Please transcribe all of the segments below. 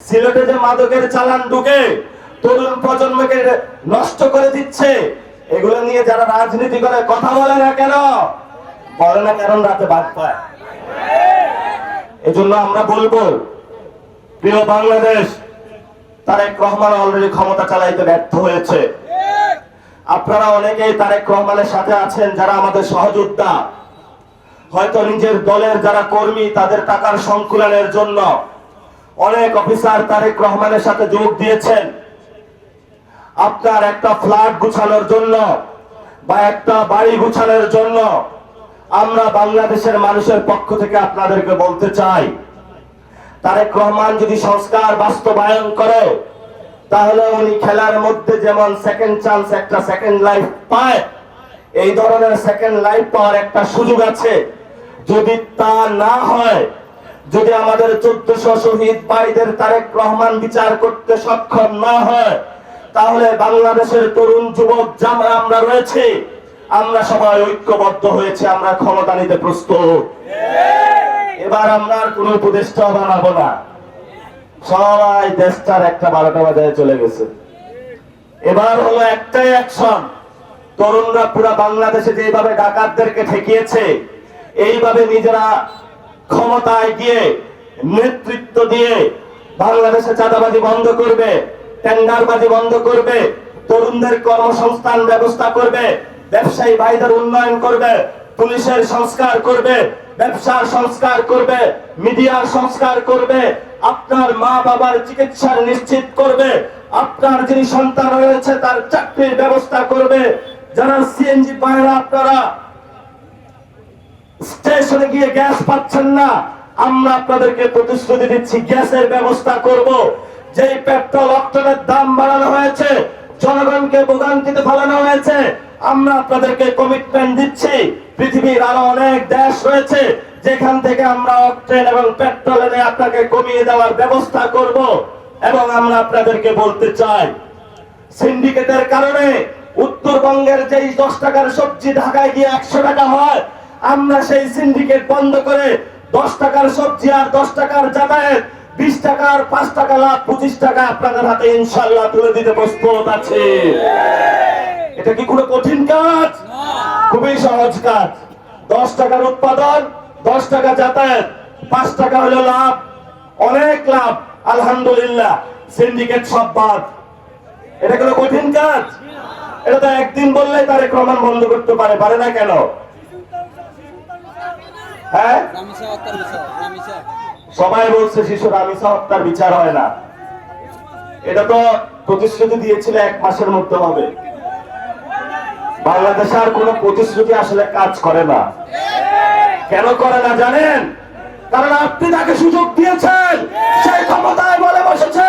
সিলেটে যে মাদকের চালান ঢুকে তরুণ প্রজন্মকে নষ্ট করে দিচ্ছে, এগুলো নিয়ে যারা রাজনীতি করে কথা বলে না কেন? বলে না কেন রাতে বাদ পায়? এজন্য আমরা বলবো, প্রিয় বাংলাদেশ, তারেক রহমান অলরেডি ক্ষমতা চালাইতে ব্যর্থ হয়েছে। আপনারা অনেকেই তারেক রহমানের সাথে আছেন, যারা আমাদের সহযোদ্ধা, হয়তো নিজের দলের যারা কর্মী তাদের টাকার সংকুলনের জন্য অনেক অফিসার তারেক রহমানের সাথে যোগ দিয়েছেন। আপনার একটা ফ্ল্যাট গুছানোর জন্য বা একটা বাড়ি গুছানোর জন্য আমরা বাংলাদেশের মানুষের পক্ষ থেকে আপনাদেরকে বলতে চাই, তারেক রহমান যদি সংস্কার বাস্তবায়ন করে তাহলে উনি খেলার মধ্যে যেমন সেকেন্ড চান্স, একটা সেকেন্ড লাইফ পায়, এই ধরনের সেকেন্ড লাইফ পাওয়ার একটা সুযোগ আছে। যদি তা না হয়, যদি আমাদের 1400 শহীদ ভাইদের তারেক রহমান বিচার করতে সক্ষম না হয়, তাহলে বাংলাদেশের তরুণ যুবক যারা আমরা রয়েছে, আমরা সবাই ঐক্যবদ্ধ হয়েছে, আমরা ক্ষমতা নিতে প্রস্তুত। এবার আমরা আর কোন উপদেষ্টা বানাবো না, সবাই দেশটার একটা 12টা বাজায় চলে গেছে। এবার হলো একটাই অ্যাকশন, তরুণরা পুরা বাংলাদেশে যেভাবে ডাকাতদেরকে ঠেকিয়েছে, এইভাবে নিজেরা ক্ষমতায় গিয়ে নেতৃত্ব দিয়ে বাংলাদেশে চাঁদাবাজি বন্ধ করবে, টেন্ডারবাজি বন্ধ করবে, তরুণদের কর্মসংস্থান ব্যবস্থা করবে, ব্যবসায়ী ভাইদের উন্নয়ন করবে, পুলিশের সংস্কার করবে, ব্যবসার সংস্কার করবে, মিডিয়ার সংস্কার করবে, আপনার মা বাবার চিকিৎসা নিশ্চিত করবে, আপনার যিনি সন্তান রয়েছে তার চাকরির ব্যবস্থা করবে। যারা সিএনজি পায়রা, আপনারা স্টেশনে গিয়ে গ্যাস পাচ্ছেন না, আমরা আপনাদেরকে প্রতিশ্রুতি দিচ্ছি গ্যাসের ব্যবস্থা করব। যেই পেট্রোল অক্টেনের দাম বাড়ানো হয়েছে, জনগণকে ভোগান্তিতে ফেলানো হয়েছে, আমরা আপনাদেরকে কমিটমেন্ট দিচ্ছি, পৃথিবীর আরো অনেক দেশ রয়েছে যেখান থেকে আমরা অক্টেন এবং পেট্রোল এনে আপনাকে কমিয়ে দেওয়ার ব্যবস্থা করব। এবং আমরা আপনাদেরকে বলতে চাই, সিন্ডিকেটের কারণে উত্তরবঙ্গের যেই 10 টাকার সবজি ঢাকায় গিয়ে 100 টাকা হয়, আমরা সেই সিন্ডিকেট বন্ধ করে 10 টাকার সবজি আর 10 টাকার যাতায়াত, 20 টাকার 5 টাকা লাভ, 25 টাকা আপনাদের হাতে ইনশাআল্লাহ তুলে দিতে প্রস্তুত আছে। এটা কি কোনো কঠিন কাজ? খুবই সহজ কাজ। 10 টাকার উৎপাদন, 10 টাকা যাতায়াত, 5 টাকা হলো লাভ, অনেক লাভ, আলহামদুলিল্লাহ। সিন্ডিকেট সব বাদ। এটা কোনো কঠিন কাজ? এটা তো একদিন বললেই তারেক রহমান বন্ধ করতে পারে, পারে না কেন? হ্যাঁ, সবাই বলছে শিশু রামিসা হত্যার বিচার হয় না। এটা তো প্রতিশ্রুতি দিয়েছিল 1 মাসের মধ্যে হবে। বাংলাদেশে আর কোন প্রতিশ্রুতি আসলে কাজ করে না। কেন করে না জানেন? কারণ আপনি তাকে সুযোগ দিয়েছেন, সেই ক্ষমতায় বলে বসেছে,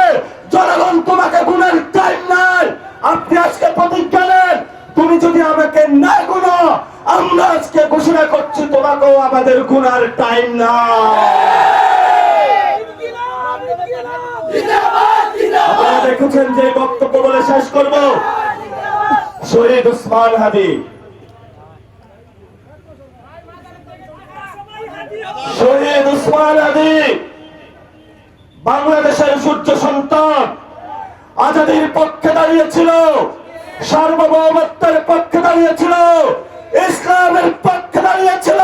জনগণ তোমাকে গুণের টাইম নাই। আপনি আজকে প্রতিজ্ঞা নেন, তুমি যদি আমাকে না গুনো, আমরা আজকে ঘোষণা করছি তোমাকেও আমাদের গুনার টাইম না। আপনারা দেখেছেন যে বক্তব্য বলে শেষ করব, শহীদ উসমান হাদি, শহীদ উসমান হাদি বাংলাদেশের সূর্য সন্তান, আজাদীর পক্ষে দাঁড়িয়েছিল, সার্বভৌমত্বের পক্ষে দাঁড়িয়েছিল, ইসলামের পক্ষে দাঁড়িয়েছিল।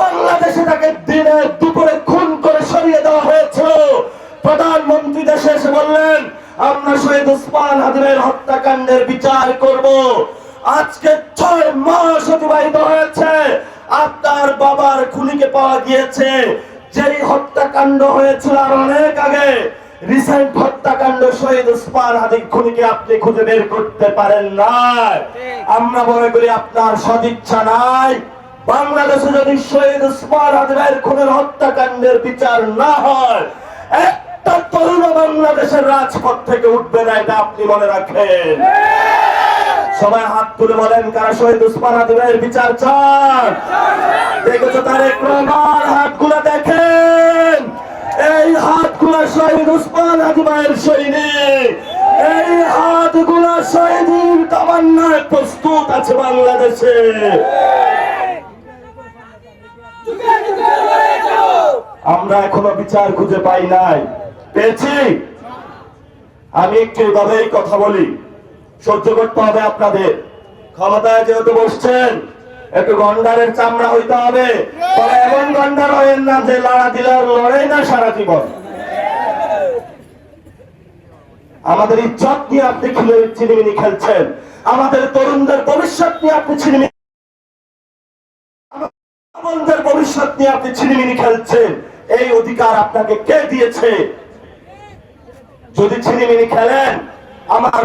বাংলাদেশে তাকে দিনে দুপুরে খুন করে সরিয়ে দেওয়া হয়েছিল। প্রধানমন্ত্রী দেশে এসে বললেন, আমরা শহীদ উসমান হাদির হত্যাকাণ্ডের বিচার করব। আজকে 6 মাস অতিবাহিত হয়েছে, আপনার বাবার খুনিকে পাওয়া গিয়েছে। যেই হত্যাকাণ্ড হয়েছিল আর অনেক আগে, রিসেন্ট হত্যাকাণ্ড শহীদ উসমান হাদির খুনিকে আপনি খুঁজে বের করতে পারেন না। আমরা মনে করি আপনার সদিচ্ছা নাই। বাংলাদেশে যদি শহীদ উসমান হাদির খুনের হত্যাকাণ্ডের বিচার না হয়, একটা তরুণ বাংলাদেশের রাজপথ থেকে উঠবে না, এটা আপনি মনে রাখেন। সবাই হাত তুলে বলেন, কারা শহীদ উসমান হাদির বিচার চান? দেখেছো তারেক রহমান, হাতগুলো দেখেন, এই হাতগুলো শহীদ উসমান হাদি ভাইয়ের সৈনিক, এই হাতগুলো শহীদের তামান্নায় প্রস্তুত আছে বাংলাদেশে। আমরা এখনো বিচার খুঁজে পাই নাই। পেয়েছি? আমি একটু এভাবেই কথা বলি, সহ্য করতে হবে আপনাদের। ক্ষমতায় যেহেতু বসছেন, একটু গন্ডারের চামড়া হইতে হবে, তবে এমন গন্ডার হয়েন না যে লড়া দিলে আর লড়াই না সারা জীবন। আমাদের ইজ্জত নিয়ে আপনি ছিনিমিনি খেলছেন, আমাদের তরুণদের ভবিষ্যৎ নিয়ে আপনি আমাদের ভবিষ্যৎ নিয়ে আপনি ছিনিমিনি খেলছেন। এই অধিকার আপনাকে কে দিয়েছে? যদি ছিনিমিনি খেলেন, আমার